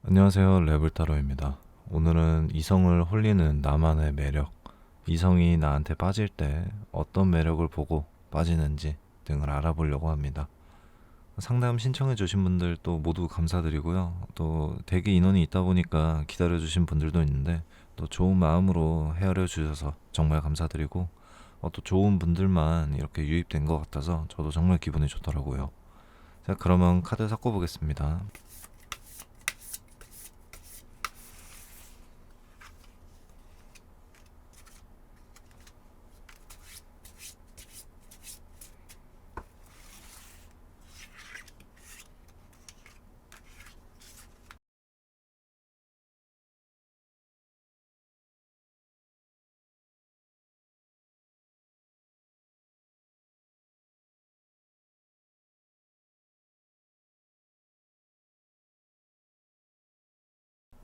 안녕하세요. 랩을따로입니다. 오늘은 이성을 홀리는 나만의 매력, 이성이 나한테 빠질 때 어떤 매력을 보고 빠지는지 등을 알아보려고 합니다. 상담 신청해 주신 분들 또 모두 감사드리고요. 또 대기 인원이 있다 보니까 기다려 주신 분들도 있는데 또 좋은 마음으로 헤아려 주셔서 정말 감사드리고 또 좋은 분들만 이렇게 유입된 것 같아서 저도 정말 기분이 좋더라고요. 자, 그러면 카드 섞어 보겠습니다.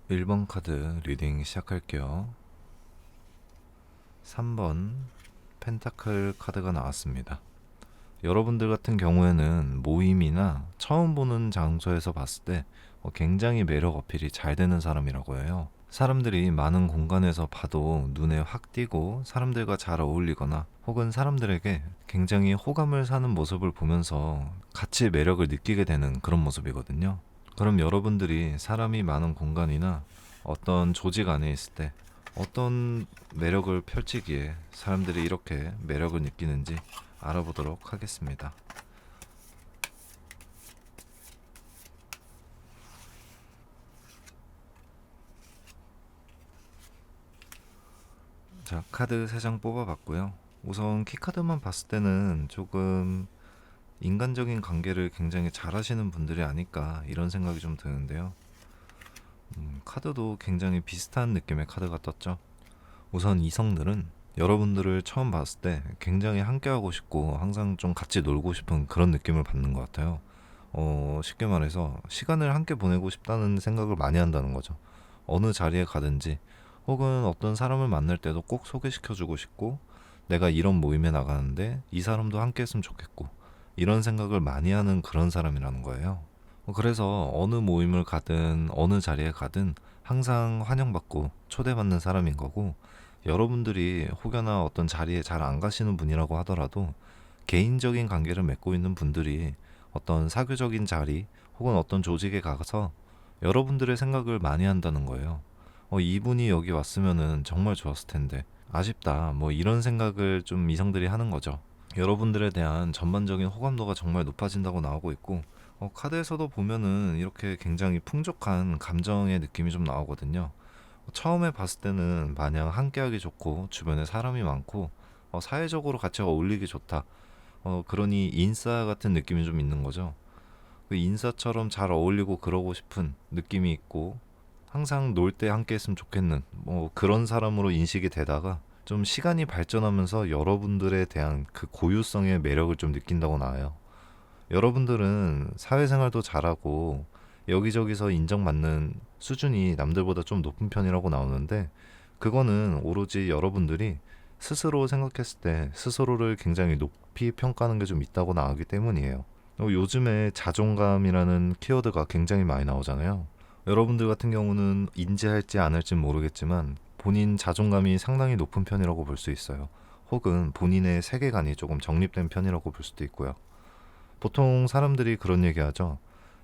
1번 카드 리딩 시작할게요. 3번 펜타클 카드가 나왔습니다. 여러분들 같은 경우에는 모임이나 처음 보는 장소에서 봤을 때 굉장히 매력 어필이 잘 되는 사람이라고 해요. 사람들이 많은 공간에서 봐도 눈에 확 띄고 사람들과 잘 어울리거나 혹은 사람들에게 굉장히 호감을 사는 모습을 보면서 같이 매력을 느끼게 되는 그런 모습이거든요. 그럼 여러분들이 사람이 많은 공간이나 어떤 조직 안에 있을 때 어떤 매력을 펼치기에 사람들이 이렇게 매력을 느끼는지 알아보도록 하겠습니다. 자, 카드 3장 뽑아봤고요. 우선 키카드만 봤을 때는 조금 인간적인 관계를 굉장히 잘 하시는 분들이 아닐까 이런 생각이 좀 드는데요. 카드도 굉장히 비슷한 느낌의 카드가 떴죠. 우선 이성들은 여러분들을 처음 봤을 때 굉장히 함께하고 싶고 항상 좀 같이 놀고 싶은 그런 느낌을 받는 것 같아요. 쉽게 말해서 시간을 함께 보내고 싶다는 생각을 많이 한다는 거죠. 어느 자리에 가든지 혹은 어떤 사람을 만날 때도 꼭 소개시켜주고 싶고 내가 이런 모임에 나가는데 이 사람도 함께 했으면 좋겠고 이런 생각을 많이 하는 그런 사람이라는 거예요. 그래서 어느 모임을 가든 어느 자리에 가든 항상 환영받고 초대받는 사람인 거고 여러분들이 혹여나 어떤 자리에 잘 안 가시는 분이라고 하더라도 개인적인 관계를 맺고 있는 분들이 어떤 사교적인 자리 혹은 어떤 조직에 가서 여러분들의 생각을 많이 한다는 거예요. 이분이 여기 왔으면은 정말 좋았을 텐데 아쉽다. 뭐 이런 생각을 좀 이성들이 하는 거죠. 여러분들에 대한 전반적인 호감도가 정말 높아진다고 나오고 있고 카드에서도 보면은 이렇게 굉장히 풍족한 감정의 느낌이 좀 나오거든요. 처음에 봤을 때는 마냥 함께하기 좋고 주변에 사람이 많고 사회적으로 같이 어울리기 좋다. 그러니 인싸 같은 느낌이 좀 있는 거죠. 그 인싸처럼 잘 어울리고 그러고 싶은 느낌이 있고 항상 놀 때 함께 했으면 좋겠는 뭐 그런 사람으로 인식이 되다가 좀 시간이 발전하면서 여러분들에 대한 그 고유성의 매력을 좀 느낀다고 나와요. 여러분들은 사회생활도 잘하고 여기저기서 인정받는 수준이 남들보다 좀 높은 편이라고 나오는데 그거는 오로지 여러분들이 스스로 생각했을 때 스스로를 굉장히 높이 평가하는 게 좀 있다고 나오기 때문이에요. 요즘에 자존감이라는 키워드가 굉장히 많이 나오잖아요. 여러분들 같은 경우는 인지할지 안 할지 모르겠지만 본인 자존감이 상당히 높은 편이라고 볼 수 있어요. 혹은 본인의 세계관이 조금 정립된 편이라고 볼 수도 있고요. 보통 사람들이 그런 얘기 하죠.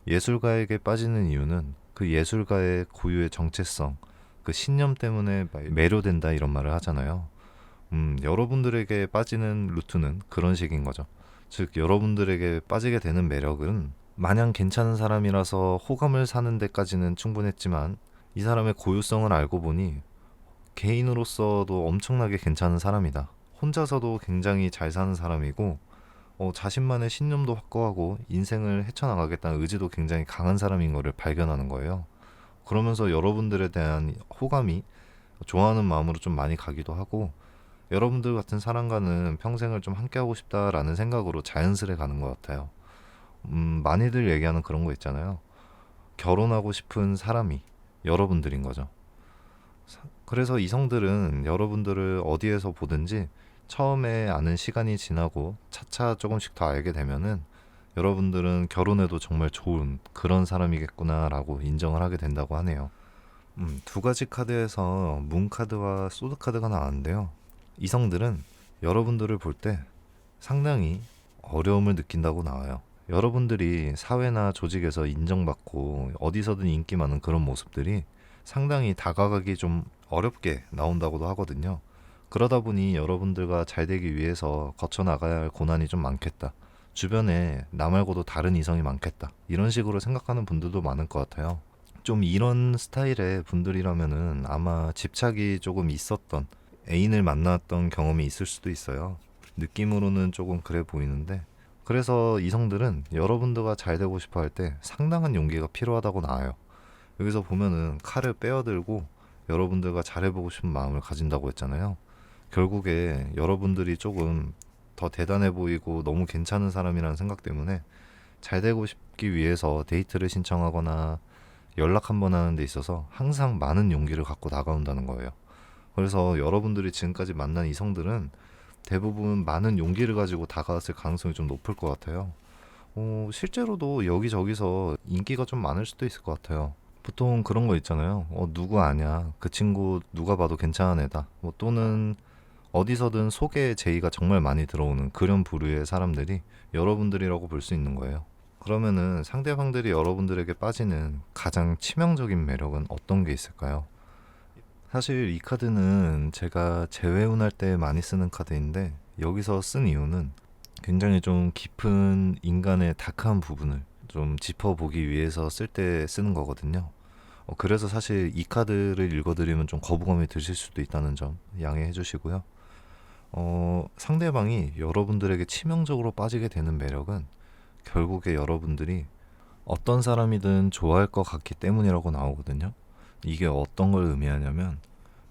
예술가에게 빠지는 이유는 그 예술가의 고유의 정체성, 그 신념 때문에 매료된다 이런 말을 하잖아요. 여러분들에게 빠지는 루트는 그런 식인 거죠. 즉, 여러분들에게 빠지게 되는 매력은 마냥 괜찮은 사람이라서 호감을 사는 데까지는 충분했지만 이 사람의 고유성을 알고 보니 개인으로서도 엄청나게 괜찮은 사람이다. 혼자서도 굉장히 잘 사는 사람이고 자신만의 신념도 확고하고 인생을 헤쳐나가겠다는 의지도 굉장히 강한 사람인 것을 발견하는 거예요. 그러면서 여러분들에 대한 호감이 좋아하는 마음으로 좀 많이 가기도 하고 여러분들 같은 사람과는 평생을 좀 함께하고 싶다라는 생각으로 자연스레 가는 것 같아요. 많이들 얘기하는 그런 거 있잖아요. 결혼하고 싶은 사람이 여러분들인 거죠. 그래서 이성들은 여러분들을 어디에서 보든지 처음에 아는 시간이 지나고 차차 조금씩 더 알게 되면은 여러분들은 결혼해도 정말 좋은 그런 사람이겠구나라고 인정을 하게 된다고 하네요. 두 가지 카드에서 문 카드와 소드 카드가 나왔는데요. 이성들은 여러분들을 볼 때 상당히 어려움을 느낀다고 나와요. 여러분들이 사회나 조직에서 인정받고 어디서든 인기 많은 그런 모습들이 상당히 다가가기 좀 어렵게 나온다고도 하거든요. 그러다 보니 여러분들과 잘 되기 위해서 거쳐나가야 할 고난이 좀 많겠다. 주변에 나 말고도 다른 이성이 많겠다. 이런 식으로 생각하는 분들도 많을 것 같아요. 좀 이런 스타일의 분들이라면은 아마 집착이 조금 있었던 애인을 만났던 경험이 있을 수도 있어요. 느낌으로는 조금 그래 보이는데, 그래서 이성들은 여러분들과 잘 되고 싶어 할 때 상당한 용기가 필요하다고 나와요. 여기서 보면은 칼을 빼어들고 여러분들과 잘해보고 싶은 마음을 가진다고 했잖아요. 결국에 여러분들이 조금 더 대단해 보이고 너무 괜찮은 사람이라는 생각 때문에 잘 되고 싶기 위해서 데이트를 신청하거나 연락 한번 하는 데 있어서 항상 많은 용기를 갖고 다가온다는 거예요. 그래서 여러분들이 지금까지 만난 이성들은 대부분 많은 용기를 가지고 다가왔을 가능성이 좀 높을 것 같아요. 실제로도 여기저기서 인기가 좀 많을 수도 있을 것 같아요. 보통 그런 거 있잖아요. 누구 아냐. 그 친구 누가 봐도 괜찮은 애다. 뭐 또는 어디서든 소개 제의가 정말 많이 들어오는 그런 부류의 사람들이 여러분들이라고 볼 수 있는 거예요. 그러면은 상대방들이 여러분들에게 빠지는 가장 치명적인 매력은 어떤 게 있을까요? 사실 이 카드는 제가 재회운할 때 많이 쓰는 카드인데, 여기서 쓴 이유는 굉장히 좀 깊은 인간의 다크한 부분을 좀 짚어보기 위해서 쓸 때 쓰는 거거든요. 그래서 사실 이 카드를 읽어드리면 좀 거부감이 드실 수도 있다는 점 양해해 주시고요. 상대방이 여러분들에게 치명적으로 빠지게 되는 매력은 결국에 여러분들이 어떤 사람이든 좋아할 것 같기 때문이라고 나오거든요. 이게 어떤 걸 의미하냐면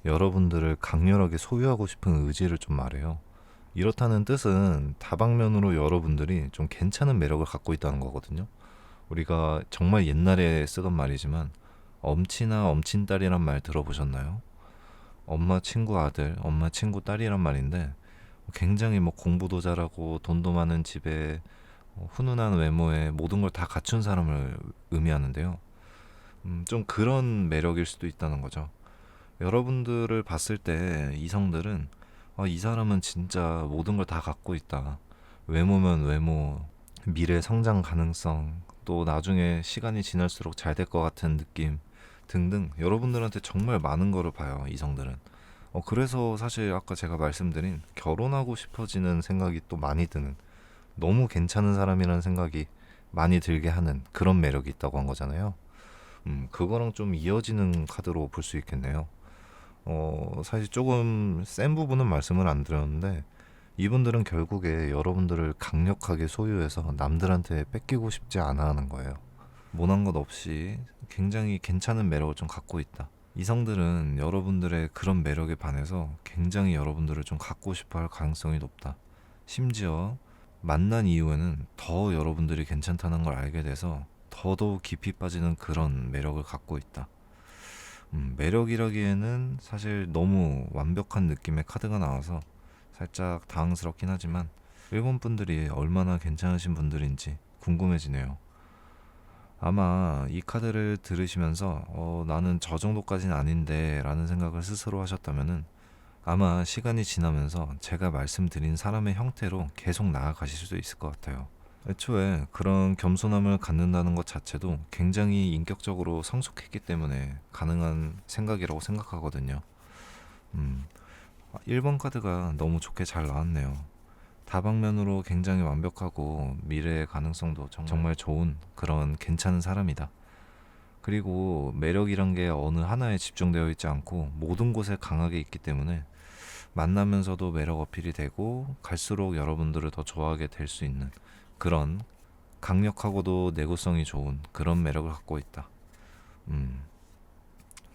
여러분들을 강렬하게 소유하고 싶은 의지를 좀 말해요. 이렇다는 뜻은 다방면으로 여러분들이 좀 괜찮은 매력을 갖고 있다는 거거든요. 우리가 정말 옛날에 쓰던 말이지만 엄친아 엄친딸이란 말 들어보셨나요? 엄마 친구 아들, 엄마 친구 딸이란 말인데, 굉장히 뭐 공부도 잘하고 돈도 많은 집에 훈훈한 외모에 모든 걸 다 갖춘 사람을 의미하는데요. 좀 그런 매력일 수도 있다는 거죠. 여러분들을 봤을 때 이성들은 이 사람은 진짜 모든 걸 다 갖고 있다. 외모면 외모, 미래 성장 가능성, 또 나중에 시간이 지날수록 잘 될 것 같은 느낌 등등 여러분들한테 정말 많은 거를 봐요, 이성들은. 그래서 사실 아까 제가 말씀드린 결혼하고 싶어지는 생각이 또 많이 드는, 너무 괜찮은 사람이라는 생각이 많이 들게 하는 그런 매력이 있다고 한 거잖아요. 그거랑 좀 이어지는 카드로 볼 수 있겠네요. 사실 조금 센 부분은 말씀을 안 드렸는데, 이분들은 결국에 여러분들을 강력하게 소유해서 남들한테 뺏기고 싶지 않아 하는 거예요. 모난 것 없이 굉장히 괜찮은 매력을 좀 갖고 있다. 이성들은 여러분들의 그런 매력에 반해서 굉장히 여러분들을 좀 갖고 싶어 할 가능성이 높다. 심지어 만난 이후에는 더 여러분들이 괜찮다는 걸 알게 돼서 더더욱 깊이 빠지는 그런 매력을 갖고 있다. 매력이라기에는 사실 너무 완벽한 느낌의 카드가 나와서 살짝 당황스럽긴 하지만 일본 분들이 얼마나 괜찮으신 분들인지 궁금해지네요. 아마 이 카드를 들으시면서 나는 저 정도까지는 아닌데 라는 생각을 스스로 하셨다면은 아마 시간이 지나면서 제가 말씀드린 사람의 형태로 계속 나아가실 수도 있을 것 같아요. 애초에 그런 겸손함을 갖는다는 것 자체도 굉장히 인격적으로 성숙했기 때문에 가능한 생각이라고 생각하거든요. 음, 1번 카드가 너무 좋게 잘 나왔네요. 다방면으로 굉장히 완벽하고 미래의 가능성도 정말 좋은 그런 괜찮은 사람이다. 그리고 매력이란 게 어느 하나에 집중되어 있지 않고 모든 곳에 강하게 있기 때문에 만나면서도 매력 어필이 되고 갈수록 여러분들을 더 좋아하게 될 수 있는 그런 강력하고도 내구성이 좋은 그런 매력을 갖고 있다.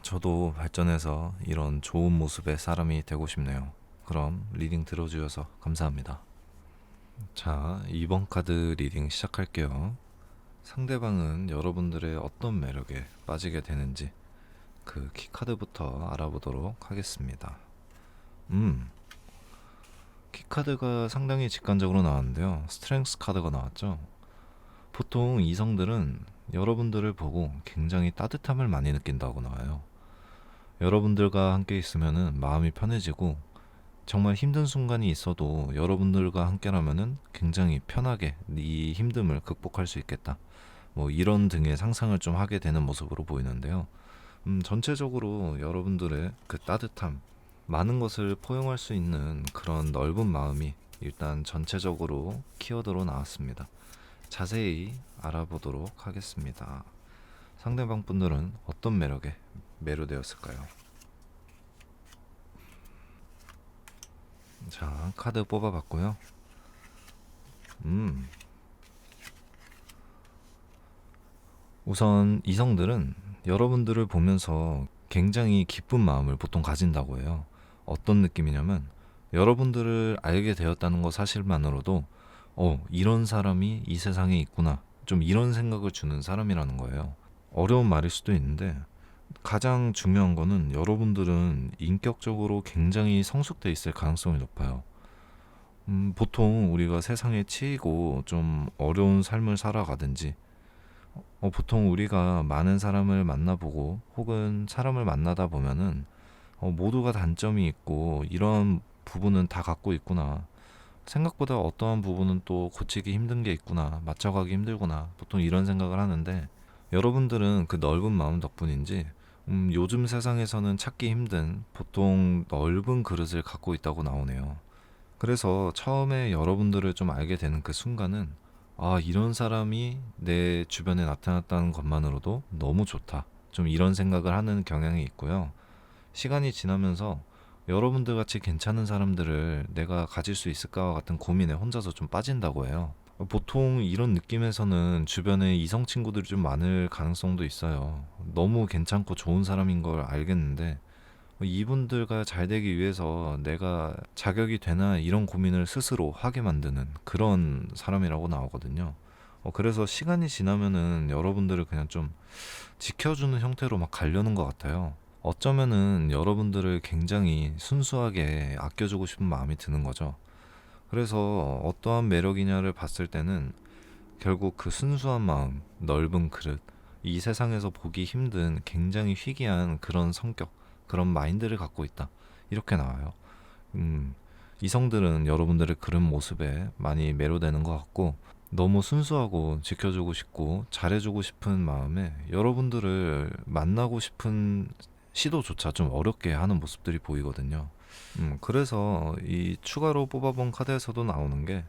저도 발전해서 이런 좋은 모습의 사람이 되고 싶네요. 그럼 리딩 들어주셔서 감사합니다. 자, 2번 카드 리딩 시작할게요. 상대방은 여러분들의 어떤 매력에 빠지게 되는지 그 키카드부터 알아보도록 하겠습니다. 키카드가 상당히 직관적으로 나왔는데요. 스트렝스 카드가 나왔죠. 보통 이성들은 여러분들을 보고 굉장히 따뜻함을 많이 느낀다고 나와요. 여러분들과 함께 있으면은 마음이 편해지고 정말 힘든 순간이 있어도 여러분들과 함께라면은 굉장히 편하게 이 힘듦을 극복할 수 있겠다. 뭐 이런 등의 상상을 좀 하게 되는 모습으로 보이는데요. 전체적으로 여러분들의 그 따뜻함, 많은 것을 포용할 수 있는 그런 넓은 마음이 일단 전체적으로 키워드로 나왔습니다. 자세히 알아보도록 하겠습니다. 상대방 분들은 어떤 매력에 매료되었을까요? 자, 카드 뽑아봤고요. 우선 이성들은 여러분들을 보면서 굉장히 기쁜 마음을 보통 가진다고 해요. 어떤 느낌이냐면 여러분들을 알게 되었다는 것 사실만으로도 이런 사람이 이 세상에 있구나. 좀 이런 생각을 주는 사람이라는 거예요. 어려운 말일 수도 있는데 가장 중요한 거는 여러분들은 인격적으로 굉장히 성숙돼 있을 가능성이 높아요. 보통 우리가 세상에 치이고 좀 어려운 삶을 살아가든지 보통 우리가 많은 사람을 만나보고 혹은 사람을 만나다 보면은 모두가 단점이 있고 이런 부분은 다 갖고 있구나. 생각보다 어떠한 부분은 또 고치기 힘든 게 있구나. 맞춰가기 힘들구나. 보통 이런 생각을 하는데 여러분들은 그 넓은 마음 덕분인지 요즘 세상에서는 찾기 힘든 보통 넓은 그릇을 갖고 있다고 나오네요. 그래서 처음에 여러분들을 좀 알게 되는 그 순간은 이런 사람이 내 주변에 나타났다는 것만으로도 너무 좋다. 좀 이런 생각을 하는 경향이 있고요. 시간이 지나면서 여러분들 같이 괜찮은 사람들을 내가 가질 수 있을까 같은 고민에 혼자서 좀 빠진다고 해요. 보통 이런 느낌에서는 주변에 이성 친구들이 좀 많을 가능성도 있어요. 너무 괜찮고 좋은 사람인 걸 알겠는데 이분들과 잘 되기 위해서 내가 자격이 되나 이런 고민을 스스로 하게 만드는 그런 사람이라고 나오거든요. 그래서 시간이 지나면은 여러분들을 그냥 좀 지켜주는 형태로 막 가려는 것 같아요. 어쩌면은 여러분들을 굉장히 순수하게 아껴주고 싶은 마음이 드는 거죠. 그래서 어떠한 매력이냐를 봤을 때는 결국 그 순수한 마음, 넓은 그릇, 이 세상에서 보기 힘든 굉장히 희귀한 그런 성격, 그런 마인드를 갖고 있다. 이렇게 나와요. 이성들은 여러분들의 그런 모습에 많이 매료되는 것 같고 너무 순수하고 지켜주고 싶고 잘해주고 싶은 마음에 여러분들을 만나고 싶은 시도조차 좀 어렵게 하는 모습들이 보이거든요. 그래서 이 추가로 뽑아본 카드에서도 나오는 게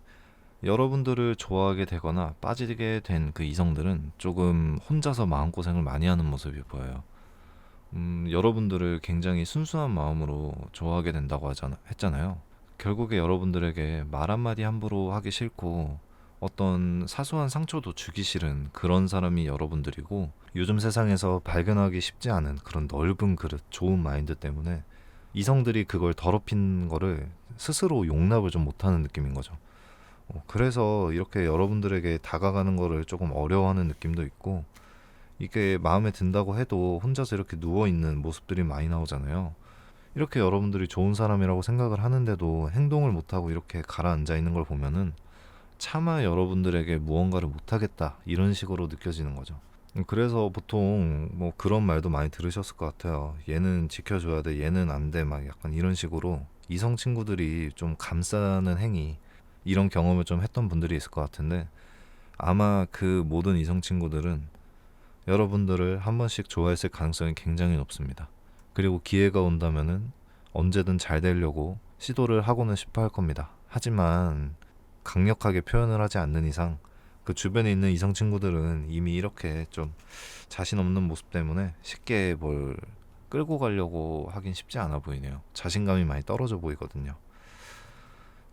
여러분들을 좋아하게 되거나 빠지게 된 그 이성들은 조금 혼자서 마음고생을 많이 하는 모습이 보여요. 여러분들을 굉장히 순수한 마음으로 좋아하게 된다고 했잖아요. 결국에 여러분들에게 말 한마디 함부로 하기 싫고 어떤 사소한 상처도 주기 싫은 그런 사람이 여러분들이고 요즘 세상에서 발견하기 쉽지 않은 그런 넓은 그릇, 좋은 마인드 때문에 이성들이 그걸 더럽힌 거를 스스로 용납을 좀 못하는 느낌인 거죠. 그래서 이렇게 여러분들에게 다가가는 거를 조금 어려워하는 느낌도 있고 이게 마음에 든다고 해도 혼자서 이렇게 누워있는 모습들이 많이 나오잖아요. 이렇게 여러분들이 좋은 사람이라고 생각을 하는데도 행동을 못하고 이렇게 가라앉아 있는 걸 보면은 차마 여러분들에게 무언가를 못하겠다 이런 식으로 느껴지는 거죠. 그래서 보통 뭐 그런 말도 많이 들으셨을 것 같아요. 얘는 지켜줘야 돼, 얘는 안 돼, 막 약간 이런 식으로 이성 친구들이 좀 감싸는 행위 이런 경험을 좀 했던 분들이 있을 것 같은데 아마 그 모든 이성 친구들은 여러분들을 한 번씩 좋아했을 가능성이 굉장히 높습니다. 그리고 기회가 온다면은 언제든 잘 되려고 시도를 하고는 싶어 할 겁니다. 하지만 강력하게 표현을 하지 않는 이상 그 주변에 있는 이성 친구들은 이미 이렇게 좀 자신 없는 모습 때문에 쉽게 뭘 끌고 가려고 하긴 쉽지 않아 보이네요. 자신감이 많이 떨어져 보이거든요.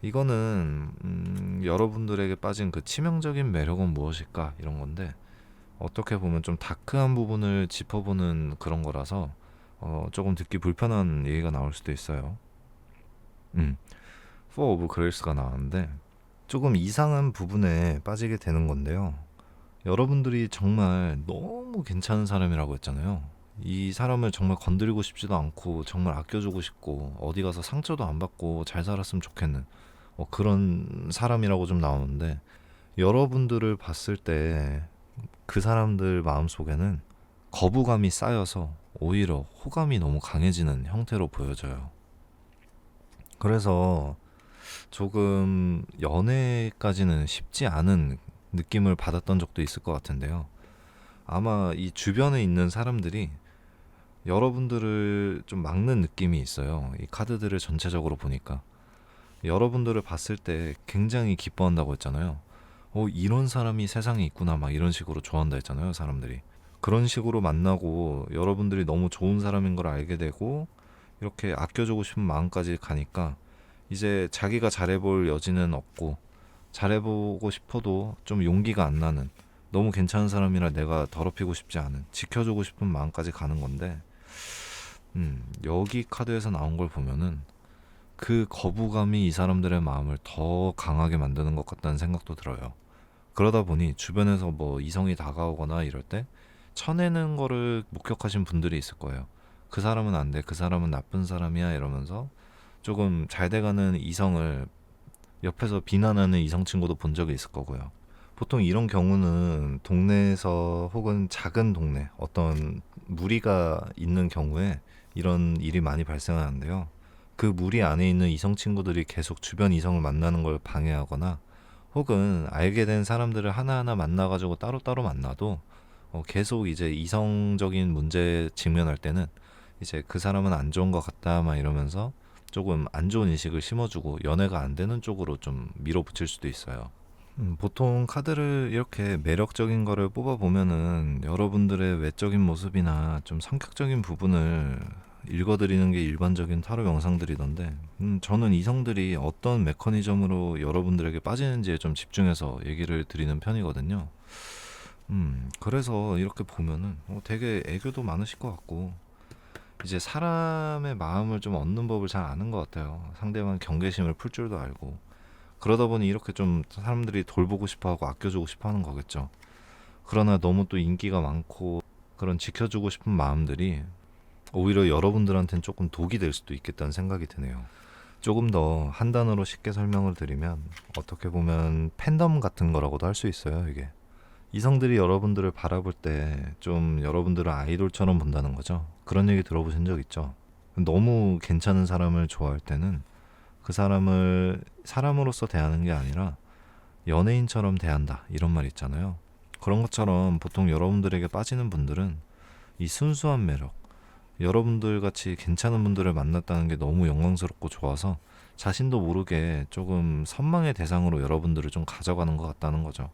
이거는 여러분들에게 빠진 그 치명적인 매력은 무엇일까 이런 건데 어떻게 보면 좀 다크한 부분을 짚어보는 그런 거라서 조금 듣기 불편한 얘기가 나올 수도 있어요. Four of Graces가 나왔는데 조금 이상한 부분에 빠지게 되는 건데요. 여러분들이 정말 너무 괜찮은 사람이라고 했잖아요. 이 사람을 정말 건드리고 싶지도 않고 정말 아껴주고 싶고 어디 가서 상처도 안 받고 잘 살았으면 좋겠는 그런 사람이라고 좀 나오는데 여러분들을 봤을 때 그 사람들 마음속에는 거부감이 쌓여서 오히려 호감이 너무 강해지는 형태로 보여져요. 그래서 조금 연애까지는 쉽지 않은 느낌을 받았던 적도 있을 것 같은데요. 아마 이 주변에 있는 사람들이 여러분들을 좀 막는 느낌이 있어요. 이 카드들을 전체적으로 보니까. 여러분들을 봤을 때 굉장히 기뻐한다고 했잖아요. 이런 사람이 세상에 있구나, 막 이런 식으로 좋아한다 했잖아요, 사람들이. 그런 식으로 만나고 여러분들이 너무 좋은 사람인 걸 알게 되고 이렇게 아껴주고 싶은 마음까지 가니까 이제 자기가 잘해볼 여지는 없고 잘해보고 싶어도 좀 용기가 안 나는, 너무 괜찮은 사람이라 내가 더럽히고 싶지 않은, 지켜주고 싶은 마음까지 가는 건데, 여기 카드에서 나온 걸 보면은 그 거부감이 이 사람들의 마음을 더 강하게 만드는 것 같다는 생각도 들어요. 그러다 보니 주변에서 뭐 이성이 다가오거나 이럴 때 쳐내는 거를 목격하신 분들이 있을 거예요. 그 사람은 안 돼, 그 사람은 나쁜 사람이야 이러면서 조금 잘 돼가는 이성을 옆에서 비난하는 이성 친구도 본 적이 있을 거고요. 보통 이런 경우는 동네에서 혹은 작은 동네, 어떤 무리가 있는 경우에 이런 일이 많이 발생하는데요. 그 무리 안에 있는 이성 친구들이 계속 주변 이성을 만나는 걸 방해하거나 혹은 알게 된 사람들을 하나하나 만나가지고 따로따로 만나도 계속 이제 이성적인 문제에 직면할 때는 이제 그 사람은 안 좋은 것 같다 막 이러면서 조금 안 좋은 인식을 심어주고 연애가 안 되는 쪽으로 좀 밀어붙일 수도 있어요. 보통 카드를 이렇게 매력적인 거를 뽑아보면은 여러분들의 외적인 모습이나 좀 성격적인 부분을 읽어드리는 게 일반적인 타로 영상들이던데, 저는 이성들이 어떤 메커니즘으로 여러분들에게 빠지는지에 좀 집중해서 얘기를 드리는 편이거든요. 그래서 이렇게 보면은 되게 애교도 많으실 것 같고, 이제 사람의 마음을 좀 얻는 법을 잘 아는 것 같아요. 상대방 경계심을 풀 줄도 알고. 그러다 보니 이렇게 좀 사람들이 돌보고 싶어하고 아껴주고 싶어하는 거겠죠. 그러나 너무 또 인기가 많고 그런 지켜주고 싶은 마음들이 오히려 여러분들한테는 조금 독이 될 수도 있겠다는 생각이 드네요. 조금 더 한 단어로 쉽게 설명을 드리면 어떻게 보면 팬덤 같은 거라고도 할 수 있어요, 이게. 이성들이 여러분들을 바라볼 때 좀 여러분들을 아이돌처럼 본다는 거죠. 그런 얘기 들어보신 적 있죠? 너무 괜찮은 사람을 좋아할 때는 그 사람을 사람으로서 대하는 게 아니라 연예인처럼 대한다, 이런 말 있잖아요. 그런 것처럼 보통 여러분들에게 빠지는 분들은 이 순수한 매력, 여러분들 같이 괜찮은 분들을 만났다는 게 너무 영광스럽고 좋아서 자신도 모르게 조금 선망의 대상으로 여러분들을 좀 가져가는 것 같다는 거죠.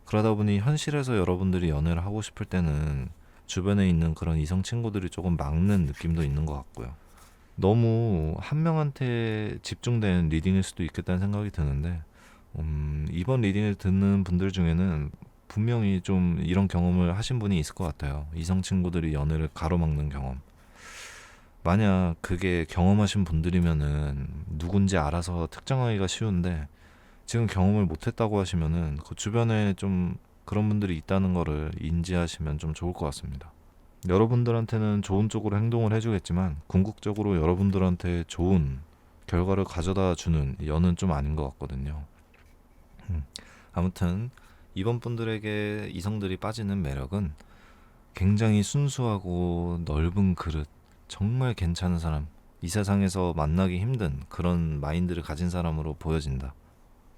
그러다 보니 현실에서 여러분들이 연애를 하고 싶을 때는 주변에 있는 그런 이성 친구들이 조금 막는 느낌도 있는 것 같고요. 너무 한 명한테 집중된 리딩일 수도 있겠다는 생각이 드는데, 이번 리딩을 듣는 분들 중에는 분명히 좀 이런 경험을 하신 분이 있을 것 같아요. 이성 친구들이 연애를 가로막는 경험. 만약 그게 경험하신 분들이면은 누군지 알아서 특정하기가 쉬운데, 지금 경험을 못했다고 하시면은 그 주변에 좀 그런 분들이 있다는 거를 인지하시면 좀 좋을 것 같습니다. 여러분들한테는 좋은 쪽으로 행동을 해주겠지만 궁극적으로 여러분들한테 좋은 결과를 가져다 주는 연은 좀 아닌 것 같거든요. 아무튼 이번 분들에게 이성들이 빠지는 매력은 굉장히 순수하고 넓은 그릇, 정말 괜찮은 사람, 이 세상에서 만나기 힘든 그런 마인드를 가진 사람으로 보여진다.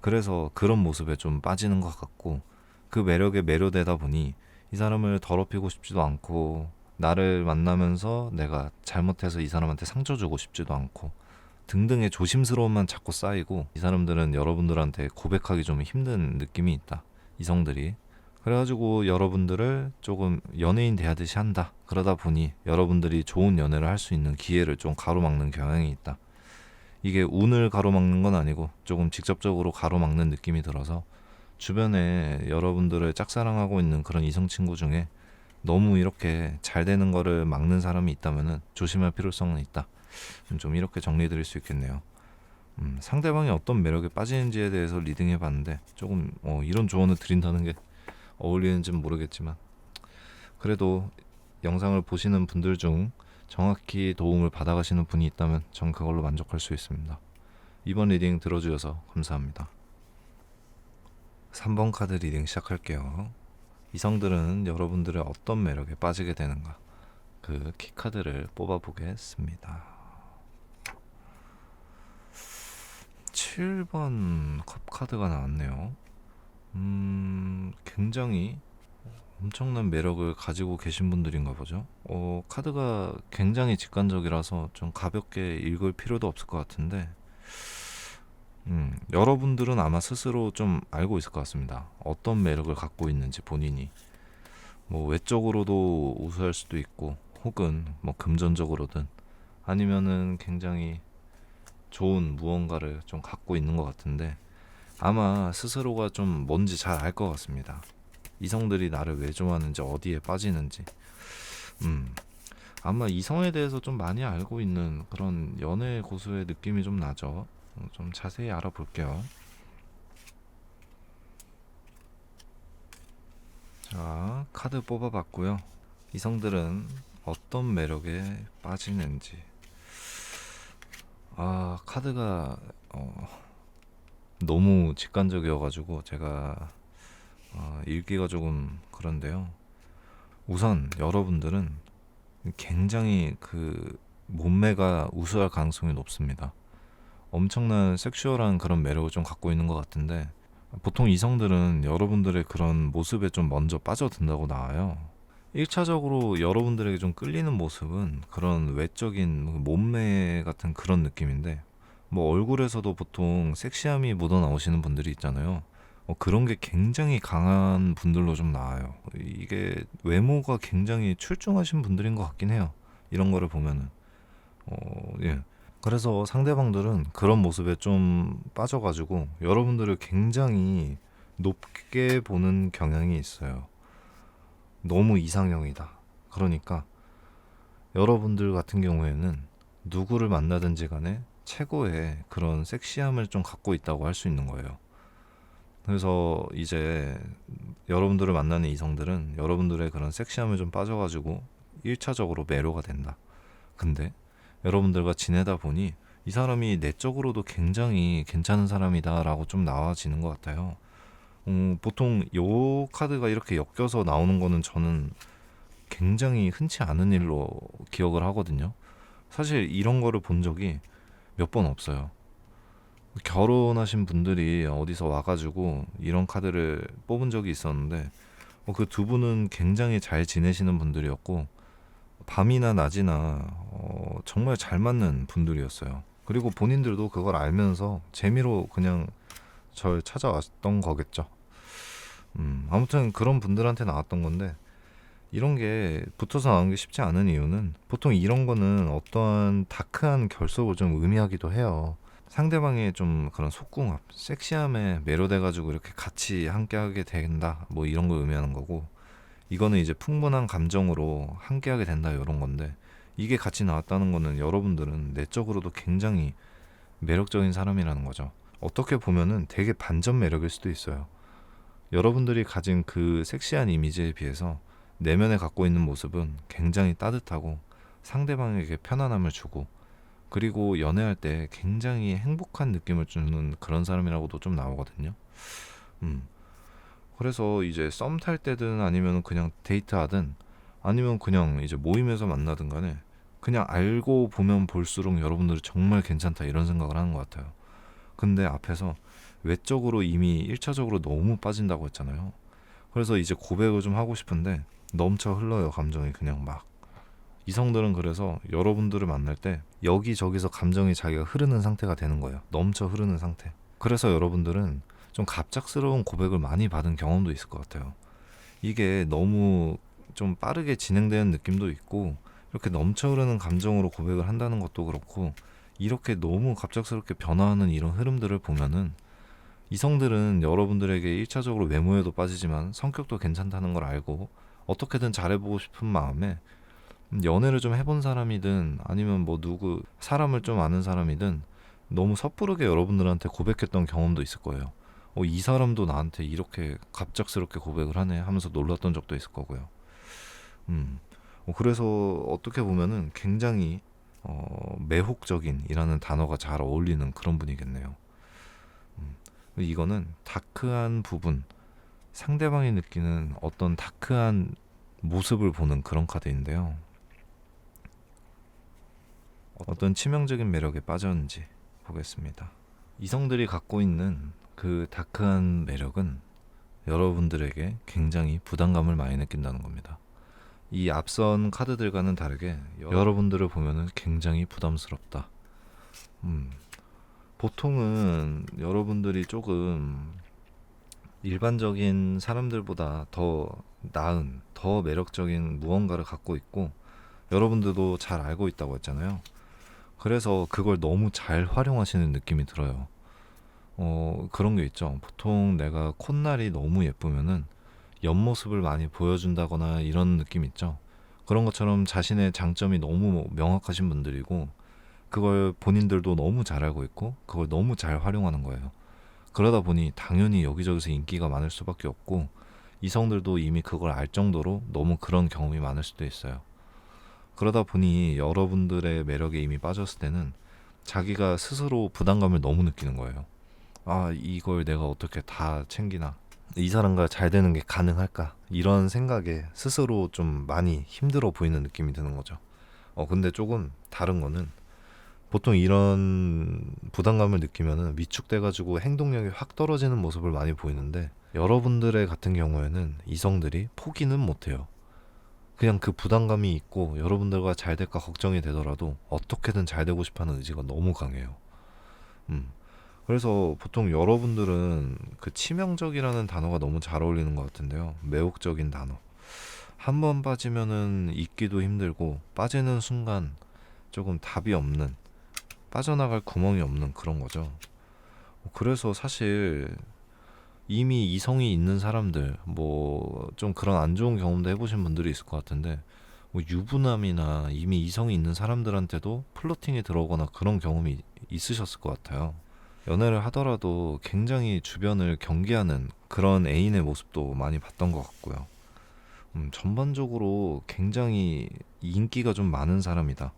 그래서 그런 모습에 좀 빠지는 것 같고, 그 매력에 매료되다 보니 이 사람을 더럽히고 싶지도 않고, 나를 만나면서 내가 잘못해서 이 사람한테 상처 주고 싶지도 않고 등등의 조심스러움만 자꾸 쌓이고, 이 사람들은 여러분들한테 고백하기 좀 힘든 느낌이 있다, 이성들이. 그래가지고 여러분들을 조금 연예인 대하듯이 한다. 그러다 보니 여러분들이 좋은 연애를 할 수 있는 기회를 좀 가로막는 경향이 있다. 이게 운을 가로막는 건 아니고 조금 직접적으로 가로막는 느낌이 들어서, 주변에 여러분들을 짝사랑하고 있는 그런 이성 친구 중에 너무 이렇게 잘 되는 거를 막는 사람이 있다면은 조심할 필요성은 있다. 좀 이렇게 정리 드릴 수 있겠네요. 상대방이 어떤 매력에 빠지는지에 대해서 리딩해 봤는데 조금 이런 조언을 드린다는 게 어울리는지는 모르겠지만, 그래도 영상을 보시는 분들 중 정확히 도움을 받아가시는 분이 있다면 전 그걸로 만족할 수 있습니다. 이번 리딩 들어주셔서 감사합니다. 3번 카드 리딩 시작할게요. 이성들은 여러분들의 어떤 매력에 빠지게 되는가? 그 키카드를 뽑아보겠습니다. 7번 컵 카드가 나왔네요. 굉장히 엄청난 매력을 가지고 계신 분들인가 보죠. 카드가 굉장히 직관적이라서 좀 가볍게 읽을 필요도 없을 것 같은데, 여러분들은 아마 스스로 좀 알고 있을 것 같습니다. 어떤 매력을 갖고 있는지 본인이. 뭐 외적으로도 우수할 수도 있고, 혹은 뭐 금전적으로든, 아니면은 굉장히 좋은 무언가를 좀 갖고 있는 것 같은데, 아마 스스로가 좀 뭔지 잘 알 것 같습니다. 이성들이 나를 왜 좋아하는지, 어디에 빠지는지. 아마 이성에 대해서 좀 많이 알고 있는 그런 연애 고수의 느낌이 좀 나죠. 좀 자세히 알아볼게요. 자, 카드 뽑아봤고요. 이성들은 어떤 매력에 빠지는지. 카드가 너무 직관적이어가지고 제가 읽기가 조금 그런데요. 우선 여러분들은 굉장히 그 몸매가 우수할 가능성이 높습니다. 엄청난 섹슈얼한 그런 매력을 좀 갖고 있는 것 같은데, 보통 이성들은 여러분들의 그런 모습에 좀 먼저 빠져든다고 나와요. 1차적으로 여러분들에게 좀 끌리는 모습은 그런 외적인 몸매 같은 그런 느낌인데, 뭐 얼굴에서도 보통 섹시함이 묻어 나오시는 분들이 있잖아요. 그런 게 굉장히 강한 분들로 좀 나와요. 이게 외모가 굉장히 출중하신 분들인 것 같긴 해요. 이런 거를 보면은. 예. 그래서 상대방들은 그런 모습에 좀 빠져가지고 여러분들을 굉장히 높게 보는 경향이 있어요. 너무 이상형이다. 그러니까 여러분들 같은 경우에는 누구를 만나든지 간에 최고의 그런 섹시함을 좀 갖고 있다고 할 수 있는 거예요. 그래서 이제 여러분들을 만나는 이성들은 여러분들의 그런 섹시함을 좀 빠져가지고 1차적으로 매료가 된다. 근데 여러분들과 지내다 보니 이 사람이 내적으로도 굉장히 괜찮은 사람이다라고 좀 나와지는 것 같아요. 보통 요 카드가 이렇게 엮여서 나오는 거는 저는 굉장히 흔치 않은 일로 기억을 하거든요. 사실 이런 거를 본 적이 몇 번 없어요. 결혼하신 분들이 어디서 와가지고 이런 카드를 뽑은 적이 있었는데, 그 두 분은 굉장히 잘 지내시는 분들이었고, 밤이나 낮이나 정말 잘 맞는 분들이었어요. 그리고 본인들도 그걸 알면서 재미로 그냥 절 찾아왔던 거겠죠. 아무튼 그런 분들한테 나왔던 건데, 이런 게 붙어서 나오는 게 쉽지 않은 이유는 보통 이런 거는 어떠한 다크한 결속을 좀 의미하기도 해요. 상대방의 좀 그런 속궁합, 섹시함에 매료돼가지고 이렇게 같이 함께하게 된다, 뭐 이런 걸 의미하는 거고, 이거는 이제 풍분한 감정으로 함께하게 된다 이런 건데, 이게 같이 나왔다는 거는 여러분들은 내적으로도 굉장히 매력적인 사람이라는 거죠. 어떻게 보면은 되게 반전 매력일 수도 있어요. 여러분들이 가진 그 섹시한 이미지에 비해서 내면에 갖고 있는 모습은 굉장히 따뜻하고 상대방에게 편안함을 주고, 그리고 연애할 때 굉장히 행복한 느낌을 주는 그런 사람이라고도 좀 나오거든요. 음. 그래서 이제 썸 탈 때든 아니면 그냥 데이트하든 아니면 그냥 이제 모임에서 만나든 간에 그냥 알고 보면 볼수록 여러분들이 정말 괜찮다 이런 생각을 하는 것 같아요. 근데 앞에서 외적으로 이미 1차적으로 너무 빠진다고 했잖아요. 그래서 이제 고백을 좀 하고 싶은데 넘쳐 흘러요, 감정이 그냥 막. 이성들은 그래서 여러분들을 만날 때 여기저기서 감정이 자기가 흐르는 상태가 되는 거예요. 넘쳐 흐르는 상태. 그래서 여러분들은 좀 갑작스러운 고백을 많이 받은 경험도 있을 것 같아요. 이게 너무 좀 빠르게 진행되는 느낌도 있고, 이렇게 넘쳐 흐르는 감정으로 고백을 한다는 것도 그렇고, 이렇게 너무 갑작스럽게 변화하는 이런 흐름들을 보면은 이성들은 여러분들에게 1차적으로 외모에도 빠지지만 성격도 괜찮다는 걸 알고 어떻게든 잘해보고 싶은 마음에 연애를 좀 해본 사람이든 아니면 뭐 누구 사람을 좀 아는 사람이든 너무 섣부르게 여러분들한테 고백했던 경험도 있을 거예요. 이 사람도 나한테 이렇게 갑작스럽게 고백을 하네 하면서 놀랐던 적도 있을 거고요. 그래서 어떻게 보면은 굉장히 매혹적인이라는 단어가 잘 어울리는 그런 분이겠네요. 이거는 다크한 부분, 상대방이 느끼는 어떤 다크한 모습을 보는 그런 카드인데요. 어떤 치명적인 매력에 빠졌는지 보겠습니다. 이성들이 갖고 있는 그 다크한 매력은 여러분들에게 굉장히 부담감을 많이 느낀다는 겁니다. 이 앞선 카드들과는 다르게 여러분들을 보면은 굉장히 부담스럽다. 보통은 여러분들이 조금 일반적인 사람들보다 더 나은, 더 매력적인 무언가를 갖고 있고 여러분들도 잘 알고 있다고 했잖아요. 그래서 그걸 너무 잘 활용하시는 느낌이 들어요. 그런 게 있죠. 보통 내가 콧날이 너무 예쁘면은 옆모습을 많이 보여준다거나 이런 느낌 있죠. 그런 것처럼 자신의 장점이 너무 명확하신 분들이고 그걸 본인들도 너무 잘 알고 있고 그걸 너무 잘 활용하는 거예요. 그러다 보니 당연히 여기저기서 인기가 많을 수밖에 없고 이성들도 이미 그걸 알 정도로 너무 그런 경험이 많을 수도 있어요. 그러다 보니 여러분들의 매력에 이미 빠졌을 때는 자기가 스스로 부담감을 너무 느끼는 거예요. 아, 이걸 내가 어떻게 다 챙기나? 이 사람과 잘 되는 게 가능할까? 이런 생각에 스스로 좀 많이 힘들어 보이는 느낌이 드는 거죠. 근데 조금 다른 거는 보통 이런 부담감을 느끼면은 위축돼가지고 행동력이 확 떨어지는 모습을 많이 보이는데 여러분들의 같은 경우에는 이성들이 포기는 못해요. 그냥 그 부담감이 있고 여러분들과 잘 될까 걱정이 되더라도 어떻게든 잘 되고 싶어하는 의지가 너무 강해요. 음. 그래서 보통 여러분들은 그 치명적이라는 단어가 너무 잘 어울리는 것 같은데요. 매혹적인 단어. 한 번 빠지면은 잊기도 힘들고 빠지는 순간 조금 답이 없는, 빠져나갈 구멍이 없는 그런 거죠. 그래서 사실 이미 이성이 있는 사람들, 뭐 좀 그런 안 좋은 경험도 해보신 분들이 있을 것 같은데, 뭐 유부남이나 이미 이성이 있는 사람들한테도 플러팅이 들어오거나 그런 경험이 있으셨을 것 같아요. 연애를 하더라도 굉장히 주변을 경계하는 그런 애인의 모습도 많이 봤던 것 같고요. 전반적으로 굉장히 인기가 좀 많은 사람이다.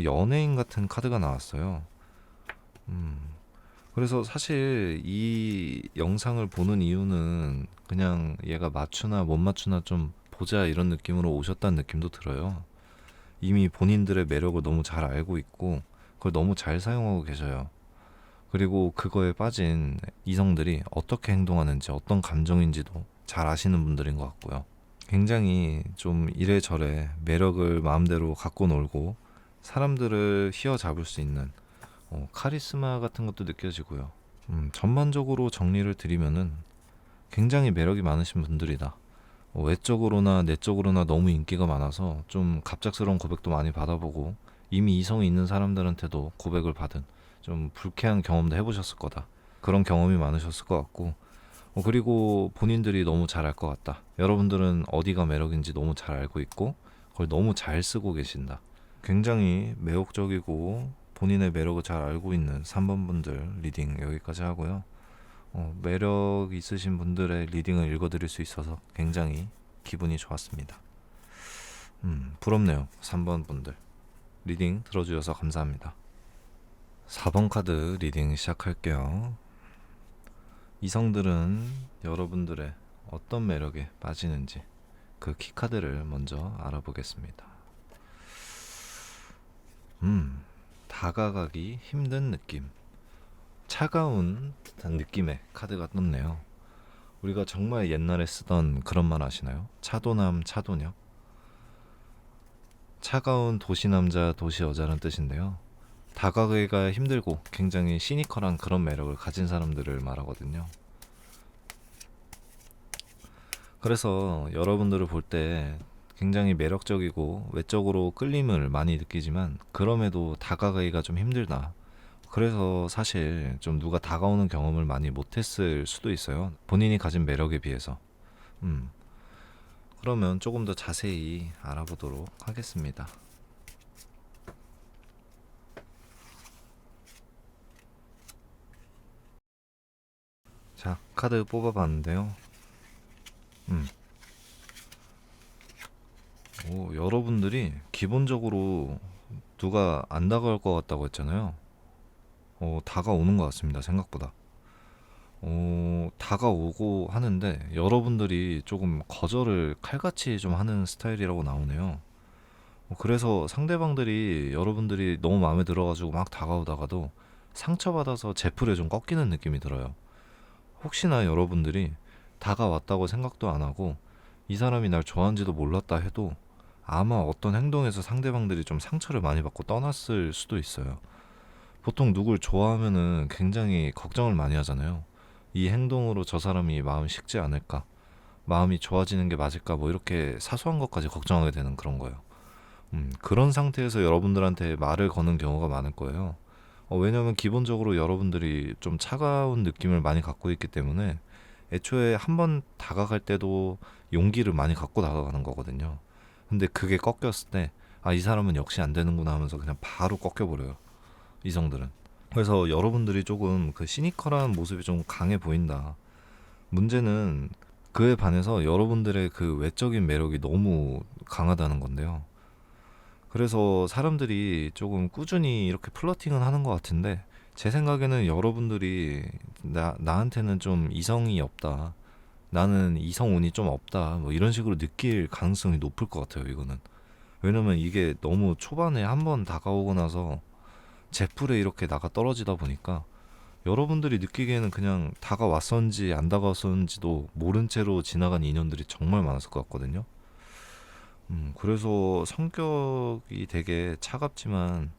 연예인 같은 카드가 나왔어요. 음, 그래서 사실 이 영상을 보는 이유는 그냥 얘가 맞추나 못 맞추나 좀 보자 이런 느낌으로 오셨다는 느낌도 들어요. 이미 본인들의 매력을 너무 잘 알고 있고 그걸 너무 잘 사용하고 계셔요. 그리고 그거에 빠진 이성들이 어떻게 행동하는지 어떤 감정인지도 잘 아시는 분들인 것 같고요. 굉장히 좀 이래저래 매력을 마음대로 갖고 놀고 사람들을 휘어잡을 수 있는 카리스마 같은 것도 느껴지고요. 전반적으로 정리를 드리면은 굉장히 매력이 많으신 분들이다. 외적으로나 내적으로나 너무 인기가 많아서 좀 갑작스러운 고백도 많이 받아보고 이미 이성이 있는 사람들한테도 고백을 받은 좀 불쾌한 경험도 해보셨을 거다. 그런 경험이 많으셨을 것 같고 그리고 본인들이 너무 잘 알 것 같다. 여러분들은 어디가 매력인지 너무 잘 알고 있고 그걸 너무 잘 쓰고 계신다. 굉장히 매혹적이고 본인의 매력을 잘 알고 있는 3번 분들 리딩 여기까지 하고요. 매력 있으신 분들의 리딩을 읽어드릴 수 있어서 굉장히 기분이 좋았습니다. 부럽네요. 3번 분들 리딩 들어주셔서 감사합니다. 4번 카드 리딩 시작할게요. 이성들은 여러분들의 어떤 매력에 빠지는지 그 키카드를 먼저 알아보겠습니다. 다가가기 힘든 느낌, 차가운 듯한 느낌의 카드가 떴네요. 우리가 정말 옛날에 쓰던 그런 말 아시나요? 차도남 차도녀. 차가운 도시남자 도시여자란 뜻인데요. 다가가기가 힘들고 굉장히 시니컬한 그런 매력을 가진 사람들을 말하거든요. 그래서 여러분들을 볼 때 굉장히 매력적이고 외적으로 끌림을 많이 느끼지만 그럼에도 다가가기가 좀 힘들다. 그래서 사실 좀 누가 다가오는 경험을 많이 못했을 수도 있어요. 본인이 가진 매력에 비해서. 음, 그러면 조금 더 자세히 알아보도록 하겠습니다. 자, 카드 뽑아봤는데요. 여러분들이 기본적으로 누가 안 다가올 것 같다고 했잖아요. 다가오는 것 같습니다. 생각보다. 다가오고 하는데 여러분들이 조금 거절을 칼같이 좀 하는 스타일이라고 나오네요. 그래서 상대방들이 여러분들이 너무 마음에 들어가지고 막 다가오다가도 상처받아서 제풀에 좀 꺾이는 느낌이 들어요. 혹시나 여러분들이 다가왔다고 생각도 안 하고 이 사람이 날 좋아하는지도 몰랐다 해도 아마 어떤 행동에서 상대방들이 좀 상처를 많이 받고 떠났을 수도 있어요. 보통 누굴 좋아하면은 굉장히 걱정을 많이 하잖아요. 이 행동으로 저 사람이 마음 식지 않을까? 마음이 좋아지는 게 맞을까? 뭐 이렇게 사소한 것까지 걱정하게 되는 그런 거예요. 그런 상태에서 여러분들한테 말을 거는 경우가 많을 거예요. 왜냐면 기본적으로 여러분들이 좀 차가운 느낌을 많이 갖고 있기 때문에 애초에 한번 다가갈 때도 용기를 많이 갖고 다가가는 거거든요. 근데 그게 꺾였을 때, 아, 이 사람은 역시 안 되는구나 하면서 그냥 바로 꺾여버려요. 이성들은. 그래서 여러분들이 조금 그 시니컬한 모습이 좀 강해 보인다. 문제는 그에 반해서 여러분들의 그 외적인 매력이 너무 강하다는 건데요. 그래서 사람들이 조금 꾸준히 이렇게 플러팅은 하는 것 같은데 제 생각에는 여러분들이 나한테는 좀 이성이 없다. 나는 이성운이 좀 없다. 뭐 이런 식으로 느낄 가능성이 높을 것 같아요, 이거는. 왜냐면 이게 너무 초반에 한번 다가오고 나서 제풀에 이렇게 나가 떨어지다 보니까 여러분들이 느끼기에는 그냥 다가왔었는지 안 다가왔었는지도 모른 채로 지나간 인연들이 정말 많았을 것 같거든요. 그래서 성격이 되게 차갑지만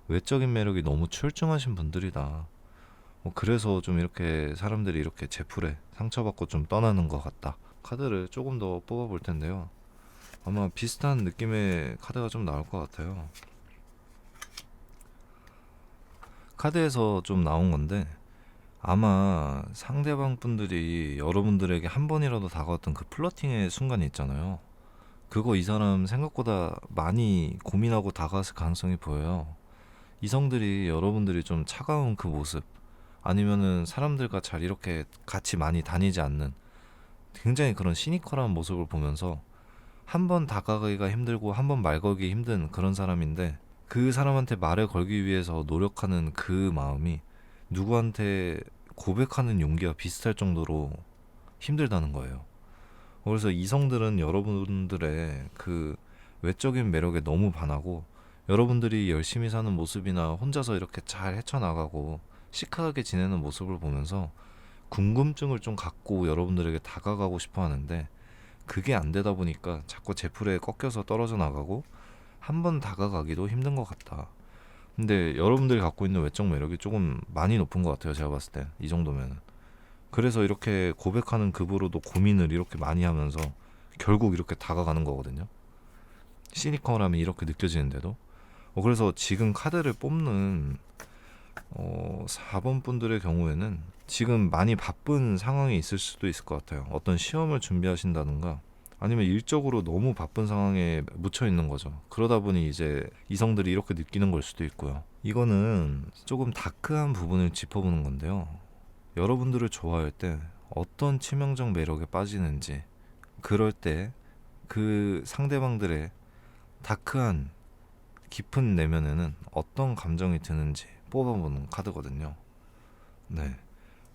외적인 매력이 너무 출중하신 분들이다. 그래서 좀 이렇게 사람들이 이렇게 제풀에 상처받고 좀 떠나는 것 같다. 카드를 조금 더 뽑아볼 텐데요. 아마 비슷한 느낌의 카드가 좀 나올 것 같아요. 카드에서 좀 나온 건데 아마 상대방 분들이 여러분들에게 한 번이라도 다가왔던 그 플러팅의 순간이 있잖아요. 그거 이 사람 생각보다 많이 고민하고 다가왔을 가능성이 보여요. 이성들이 여러분들이 좀 차가운 그 모습 아니면은 사람들과 잘 이렇게 같이 많이 다니지 않는 굉장히 그런 시니컬한 모습을 보면서 한 번 다가가기가 힘들고 한 번 말 걸기 힘든 그런 사람인데 그 사람한테 말을 걸기 위해서 노력하는 그 마음이 누구한테 고백하는 용기와 비슷할 정도로 힘들다는 거예요. 그래서 이성들은 여러분들의 그 외적인 매력에 너무 반하고 여러분들이 열심히 사는 모습이나 혼자서 이렇게 잘 헤쳐나가고 시크하게 지내는 모습을 보면서 궁금증을 좀 갖고 여러분들에게 다가가고 싶어 하는데 그게 안 되다 보니까 자꾸 제풀에 꺾여서 떨어져 나가고 한 번 다가가기도 힘든 것 같다. 근데 여러분들이 갖고 있는 외적 매력이 조금 많이 높은 것 같아요. 제가 봤을 때 이 정도면. 그래서 이렇게 고백하는 급으로도 고민을 이렇게 많이 하면서 결국 이렇게 다가가는 거거든요. 시니컬함이 이렇게 느껴지는데도. 그래서 지금 카드를 뽑는 4번 분들의 경우에는 지금 많이 바쁜 상황에 있을 수도 있을 것 같아요. 어떤 시험을 준비하신다든가 아니면 일적으로 너무 바쁜 상황에 묻혀 있는 거죠. 그러다 보니 이제 이성들이 이렇게 느끼는 걸 수도 있고요. 이거는 조금 다크한 부분을 짚어보는 건데요. 여러분들을 좋아할 때 어떤 치명적 매력에 빠지는지, 그럴 때 그 상대방들의 다크한 깊은 내면에는 어떤 감정이 드는지 뽑아보는 카드거든요. 네,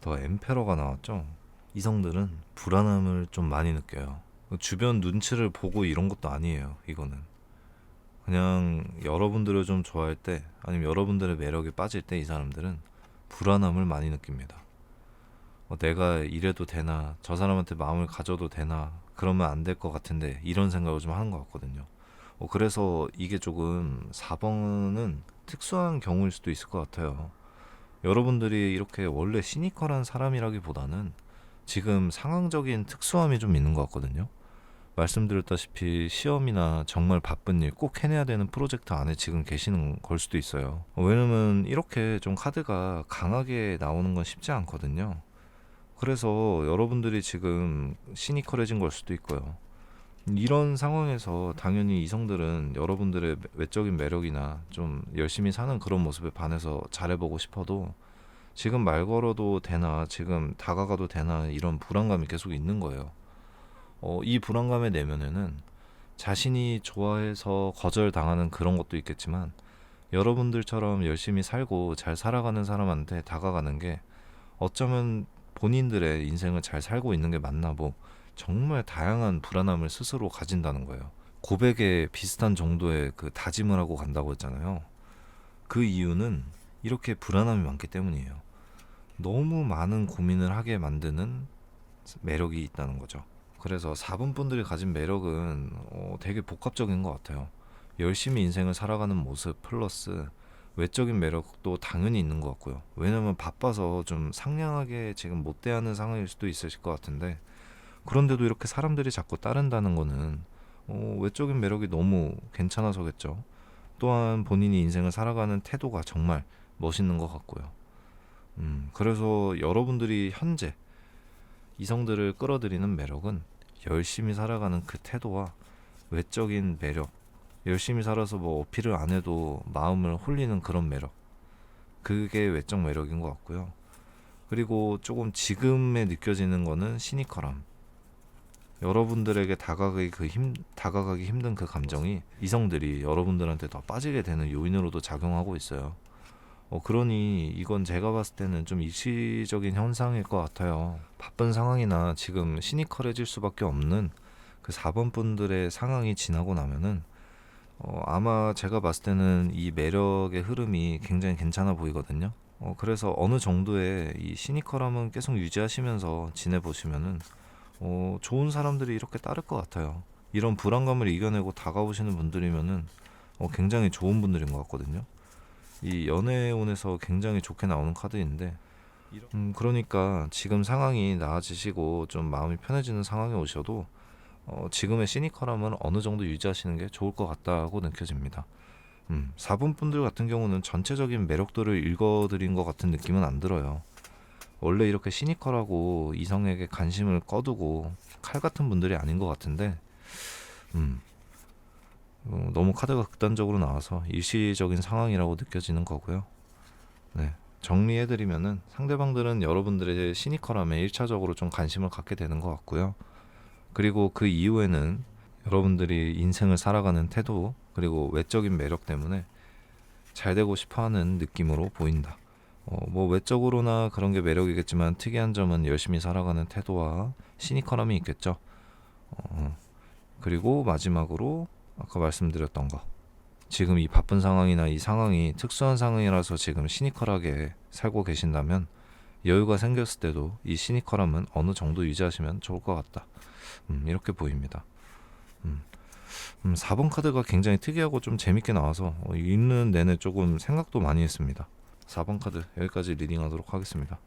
더 엠페러가 나왔죠. 이성들은 불안함을 좀 많이 느껴요. 주변 눈치를 보고 이런 것도 아니에요. 이거는 그냥 여러분들을 좀 좋아할 때 아니면 여러분들의 매력에 빠질 때 이 사람들은 불안함을 많이 느낍니다. 내가 이래도 되나, 저 사람한테 마음을 가져도 되나, 그러면 안 될 것 같은데 이런 생각을 좀 하는 것 같거든요. 그래서 이게 조금 4번은 특수한 경우일 수도 있을 것 같아요. 여러분들이 이렇게 원래 시니컬한 사람이라기보다는 지금 상황적인 특수함이 좀 있는 것 같거든요. 말씀드렸다시피 시험이나 정말 바쁜 일 꼭 해내야 되는 프로젝트 안에 지금 계시는 걸 수도 있어요. 왜냐면 이렇게 좀 카드가 강하게 나오는 건 쉽지 않거든요. 그래서 여러분들이 지금 시니컬해진 걸 수도 있고요. 이런 상황에서 당연히 이성들은 여러분들의 외적인 매력이나 좀 열심히 사는 그런 모습에 반해서 잘해보고 싶어도 지금 말 걸어도 되나, 지금 다가가도 되나 이런 불안감이 계속 있는 거예요. 이 불안감의 내면에는 자신이 좋아해서 거절당하는 그런 것도 있겠지만 여러분들처럼 열심히 살고 잘 살아가는 사람한테 다가가는 게 어쩌면 본인들의 인생을 잘 살고 있는 게 맞나, 뭐 정말 다양한 불안함을 스스로 가진다는 거예요. 고백에 비슷한 정도의 그 다짐을 하고 간다고 했잖아요. 그 이유는 이렇게 불안함이 많기 때문이에요. 너무 많은 고민을 하게 만드는 매력이 있다는 거죠. 그래서 4번 분들이 가진 매력은 되게 복합적인 것 같아요. 열심히 인생을 살아가는 모습 플러스 외적인 매력도 당연히 있는 것 같고요. 왜냐면 바빠서 좀 상냥하게 지금 못 대하는 상황일 수도 있으실 것 같은데, 그런데도 이렇게 사람들이 자꾸 따른다는 거는 외적인 매력이 너무 괜찮아서겠죠. 또한 본인이 인생을 살아가는 태도가 정말 멋있는 것 같고요. 그래서 여러분들이 현재 이성들을 끌어들이는 매력은 열심히 살아가는 그 태도와 외적인 매력, 열심히 살아서 뭐 어필을 안 해도 마음을 홀리는 그런 매력, 그게 외적 매력인 것 같고요. 그리고 조금 지금에 느껴지는 거는 시니컬함. 여러분들에게 다가가기 힘든 그 감정이 이성들이 여러분들한테 더 빠지게 되는 요인으로도 작용하고 있어요. 그러니 이건 제가 봤을 때는 좀 일시적인 현상일 것 같아요. 바쁜 상황이나 지금 시니컬해질 수밖에 없는 그 4번 분들의 상황이 지나고 나면은 아마 제가 봤을 때는 이 매력의 흐름이 굉장히 괜찮아 보이거든요. 그래서 어느 정도의 이 시니컬함은 계속 유지하시면서 지내보시면은 좋은 사람들이 이렇게 따를 것 같아요. 이런 불안감을 이겨내고 다가오시는 분들이면은 굉장히 좋은 분들인 것 같거든요. 이 연애운에서 굉장히 좋게 나오는 카드인데, 그러니까 지금 상황이 나아지시고 좀 마음이 편해지는 상황에 오셔도 지금의 시니컬함은 어느 정도 유지하시는 게 좋을 것 같다고 느껴집니다. 4번 분들 같은 경우는 전체적인 매력도를 읽어드린 것 같은 느낌은 안 들어요. 원래 이렇게 시니컬하고 이성에게 관심을 꺼두고 칼 같은 분들이 아닌 것 같은데, 너무 카드가 극단적으로 나와서 일시적인 상황이라고 느껴지는 거고요. 네, 정리해드리면은 상대방들은 여러분들의 시니컬함에 1차적으로 좀 관심을 갖게 되는 것 같고요. 그리고 그 이후에는 여러분들이 인생을 살아가는 태도 그리고 외적인 매력 때문에 잘 되고 싶어하는 느낌으로 보인다. 뭐 외적으로나 그런 게 매력이겠지만 특이한 점은 열심히 살아가는 태도와 시니컬함이 있겠죠. 그리고 마지막으로 아까 말씀드렸던 거, 지금 이 바쁜 상황이나 이 상황이 특수한 상황이라서 지금 시니컬하게 살고 계신다면 여유가 생겼을 때도 이 시니컬함은 어느 정도 유지하시면 좋을 것 같다. 이렇게 보입니다. 4번 카드가 굉장히 특이하고 좀 재밌게 나와서 읽는 내내 조금 생각도 많이 했습니다. 4번 카드 여기까지 리딩하도록 하겠습니다.